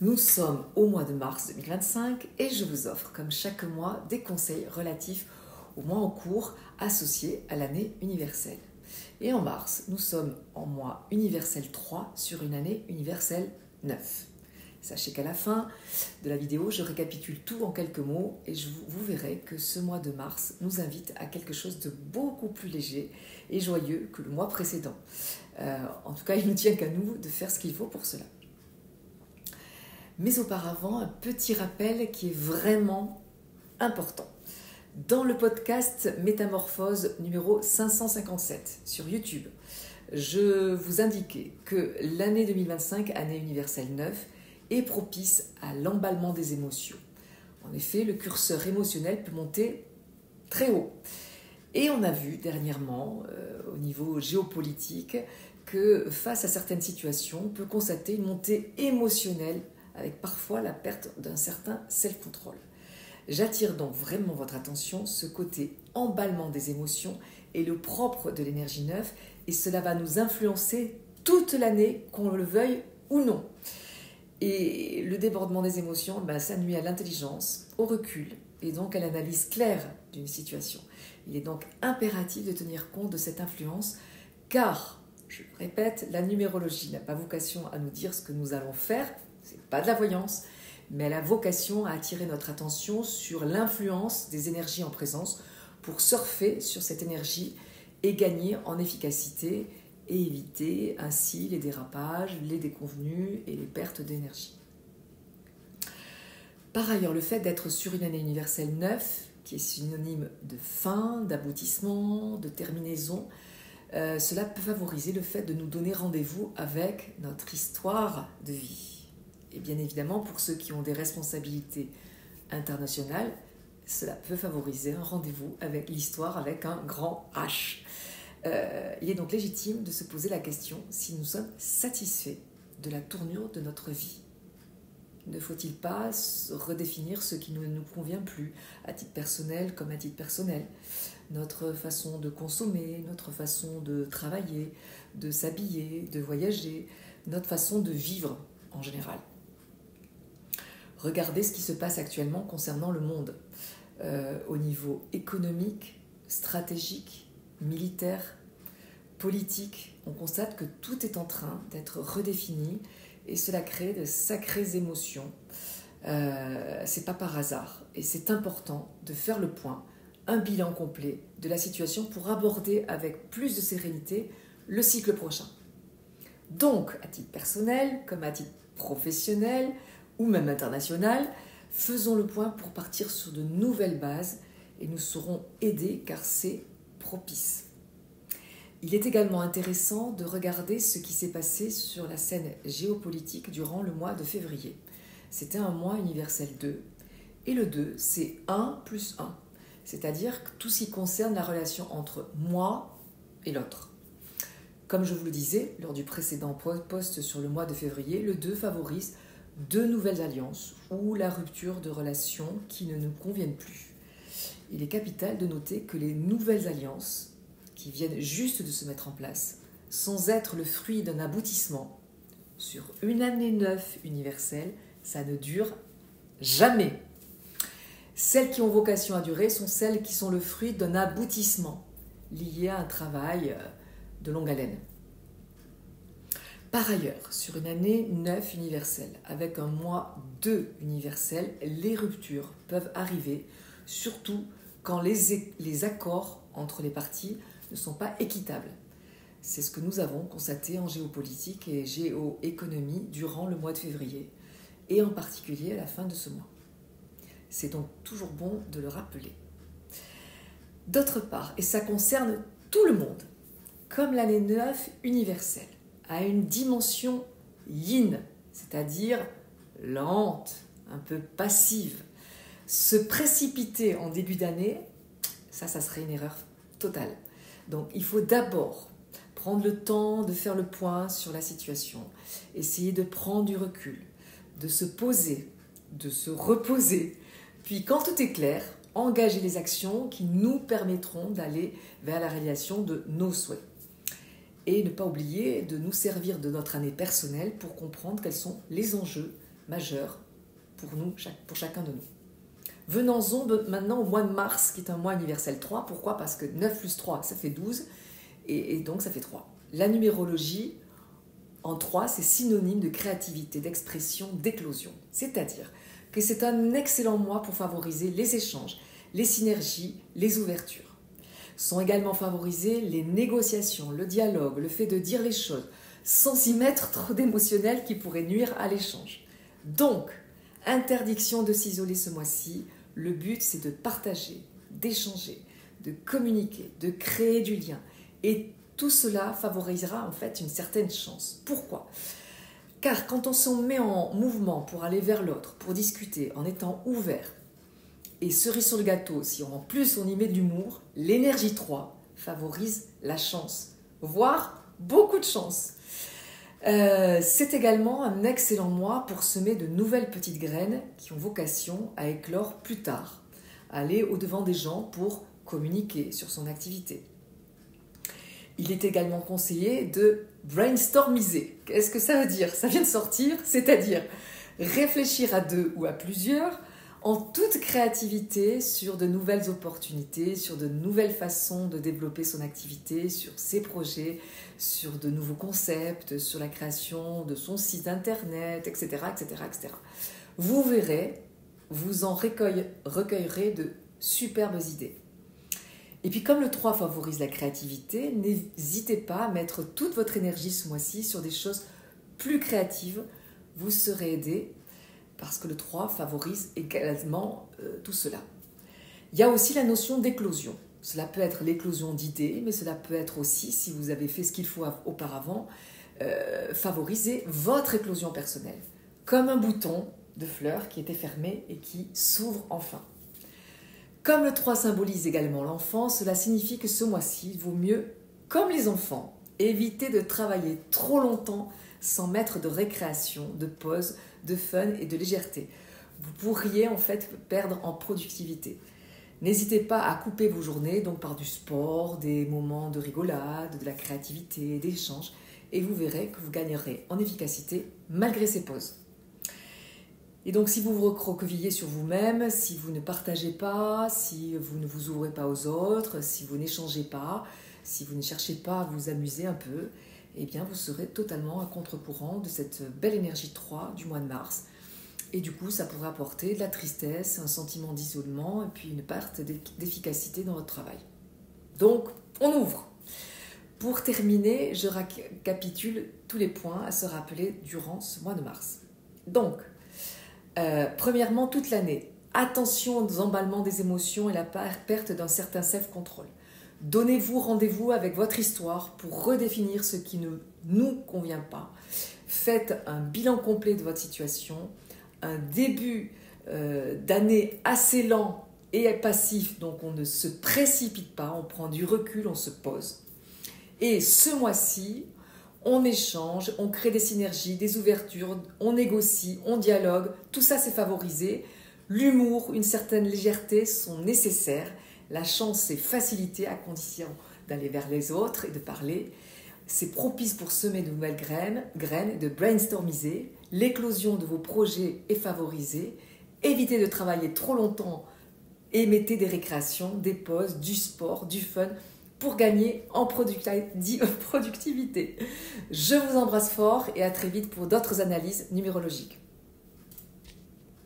Nous sommes au mois de mars 2025 et je vous offre, comme chaque mois, des conseils relatifs au mois en cours associés à l'année universelle. Et en mars, nous sommes en mois universel 3 sur une année universelle 9. Sachez qu'à la fin de la vidéo, je récapitule tout en quelques mots et vous verrez que ce mois de mars nous invite à quelque chose de beaucoup plus léger et joyeux que le mois précédent. En tout cas, il ne tient qu'à nous de faire ce qu'il faut pour cela. Mais auparavant, un petit rappel qui est vraiment important. Dans le podcast Métamorphose numéro 557 sur YouTube, je vous indiquais que l'année 2025, année universelle 9, est propice à l'emballement des émotions. En effet, le curseur émotionnel peut monter très haut. Et on a vu dernièrement, au niveau géopolitique, que face à certaines situations, on peut constater une montée émotionnelle avec parfois la perte d'un certain self-control. J'attire donc vraiment votre attention, ce côté emballement des émotions est le propre de l'énergie 9 et cela va nous influencer toute l'année, qu'on le veuille ou non. Et le débordement des émotions, ça nuit à l'intelligence, au recul et donc à l'analyse claire d'une situation. Il est donc impératif de tenir compte de cette influence car, je le répète, la numérologie n'a pas vocation à nous dire ce que nous allons faire, ce n'est pas de la voyance, mais elle a vocation à attirer notre attention sur l'influence des énergies en présence pour surfer sur cette énergie et gagner en efficacité et éviter ainsi les dérapages, les déconvenues et les pertes d'énergie. Par ailleurs, le fait d'être sur une année universelle 9, qui est synonyme de fin, d'aboutissement, de terminaison, cela peut favoriser le fait de nous donner rendez-vous avec notre histoire de vie. Et bien évidemment, pour ceux qui ont des responsabilités internationales, cela peut favoriser un rendez-vous avec l'histoire avec un grand H. Il est donc légitime de se poser la question si nous sommes satisfaits de la tournure de notre vie. Ne faut-il pas redéfinir ce qui ne nous convient plus, à titre personnel comme à titre personnel? Notre façon de consommer, notre façon de travailler, de s'habiller, de voyager, notre façon de vivre en général. Regardez ce qui se passe actuellement concernant le monde, au niveau économique, stratégique, militaire, politique. On constate que tout est en train d'être redéfini et cela crée de sacrées émotions. C'est pas par hasard et c'est important de faire le point, un bilan complet de la situation pour aborder avec plus de sérénité le cycle prochain. Donc, à titre personnel comme à titre professionnel ou même international, faisons le point pour partir sur de nouvelles bases et nous serons aidés car c'est propice. Il est également intéressant de regarder ce qui s'est passé sur la scène géopolitique durant le mois de février. C'était un mois universel 2 et le 2 c'est 1 plus 1, c'est-à-dire tout ce qui concerne la relation entre moi et l'autre. Comme je vous le disais lors du précédent post sur le mois de février, le 2 favorise de nouvelles alliances ou la rupture de relations qui ne nous conviennent plus. Il est capital de noter que les nouvelles alliances qui viennent juste de se mettre en place, sans être le fruit d'un aboutissement, sur une année 9 universelle, ça ne dure jamais. Celles qui ont vocation à durer sont celles qui sont le fruit d'un aboutissement lié à un travail de longue haleine. Par ailleurs, sur une année 9 universelle, avec un mois 2 universel, les ruptures peuvent arriver, surtout quand les accords entre les parties ne sont pas équitables. C'est ce que nous avons constaté en géopolitique et géoéconomie durant le mois de février, et en particulier à la fin de ce mois. C'est donc toujours bon de le rappeler. D'autre part, et ça concerne tout le monde, comme l'année 9 universelle a une dimension yin, c'est-à-dire lente, un peu passive, se précipiter en début d'année, ça serait une erreur totale. Donc il faut d'abord prendre le temps de faire le point sur la situation, essayer de prendre du recul, de se poser, de se reposer, puis quand tout est clair, engager les actions qui nous permettront d'aller vers la réalisation de nos souhaits. Et ne pas oublier de nous servir de notre année personnelle pour comprendre quels sont les enjeux majeur pour nous, pour chacun de nous. Venons-en maintenant au mois de mars, qui est un mois universel 3. Pourquoi? Parce que 9 plus 3, ça fait 12, et donc ça fait 3. La numérologie, en 3, c'est synonyme de créativité, d'expression, d'éclosion. C'est-à-dire que c'est un excellent mois pour favoriser les échanges, les synergies, les ouvertures. Sont également favorisées les négociations, le dialogue, le fait de dire les choses, sans y mettre trop d'émotionnel qui pourrait nuire à l'échange. Donc, interdiction de s'isoler ce mois-ci. Le but, c'est de partager, d'échanger, de communiquer, de créer du lien. Et tout cela favorisera en fait une certaine chance. Pourquoi? Car quand on se met en mouvement pour aller vers l'autre, pour discuter, en étant ouvert, et cerise sur le gâteau, si en plus on y met de l'humour, l'énergie 3 favorise la chance, voire beaucoup de chance. C'est également un excellent mois pour semer de nouvelles petites graines qui ont vocation à éclore plus tard, aller au-devant des gens pour communiquer sur son activité. Il est également conseillé de brainstormiser. Qu'est-ce que ça veut dire? Ça vient de sortir, c'est-à-dire réfléchir à 2 ou à plusieurs en toute créativité sur de nouvelles opportunités, sur de nouvelles façons de développer son activité, sur ses projets, sur de nouveaux concepts, sur la création de son site internet, etc., etc., etc. Vous verrez, vous en recueillerez de superbes idées. Et puis comme le 3 favorise la créativité, n'hésitez pas à mettre toute votre énergie ce mois-ci sur des choses plus créatives. Vous serez aidé parce que le 3 favorise également tout cela. Il y a aussi la notion d'éclosion. Cela peut être l'éclosion d'idées, mais cela peut être aussi, si vous avez fait ce qu'il faut auparavant, favoriser votre éclosion personnelle. Comme un bouton de fleurs qui était fermé et qui s'ouvre enfin. Comme le 3 symbolise également l'enfant, cela signifie que ce mois-ci, il vaut mieux, comme les enfants, éviter de travailler trop longtemps sans mettre de récréation, de pause, de fun et de légèreté. Vous pourriez en fait perdre en productivité. N'hésitez pas à couper vos journées donc par du sport, des moments de rigolade, de la créativité, d'échange, et vous verrez que vous gagnerez en efficacité malgré ces pauses. Et donc si vous vous recroquevillez sur vous-même, si vous ne partagez pas, si vous ne vous ouvrez pas aux autres, si vous n'échangez pas, si vous ne cherchez pas à vous amuser un peu, eh bien vous serez totalement à contre-courant de cette belle énergie 3 du mois de mars. Et du coup, ça pourrait apporter de la tristesse, un sentiment d'isolement et puis une perte d'efficacité dans votre travail. Donc, on ouvre. Pour terminer, je récapitule tous les points à se rappeler durant ce mois de mars. Donc, premièrement, toute l'année, attention aux emballements des émotions et la perte d'un certain self-control. Donnez-vous rendez-vous avec votre histoire pour redéfinir ce qui ne nous convient pas. Faites un bilan complet de votre situation, un début d'année assez lent et passif, donc on ne se précipite pas, on prend du recul, on se pose. Et ce mois-ci, on échange, on crée des synergies, des ouvertures, on négocie, on dialogue, tout ça c'est favorisé. L'humour, une certaine légèreté sont nécessaires. La chance est facilitée à condition d'aller vers les autres et de parler. C'est propice pour semer de nouvelles graines, de brainstormiser. L'éclosion de vos projets est favorisée. Évitez de travailler trop longtemps et mettez des récréations, des pauses, du sport, du fun pour gagner en productivité. Je vous embrasse fort et à très vite pour d'autres analyses numérologiques.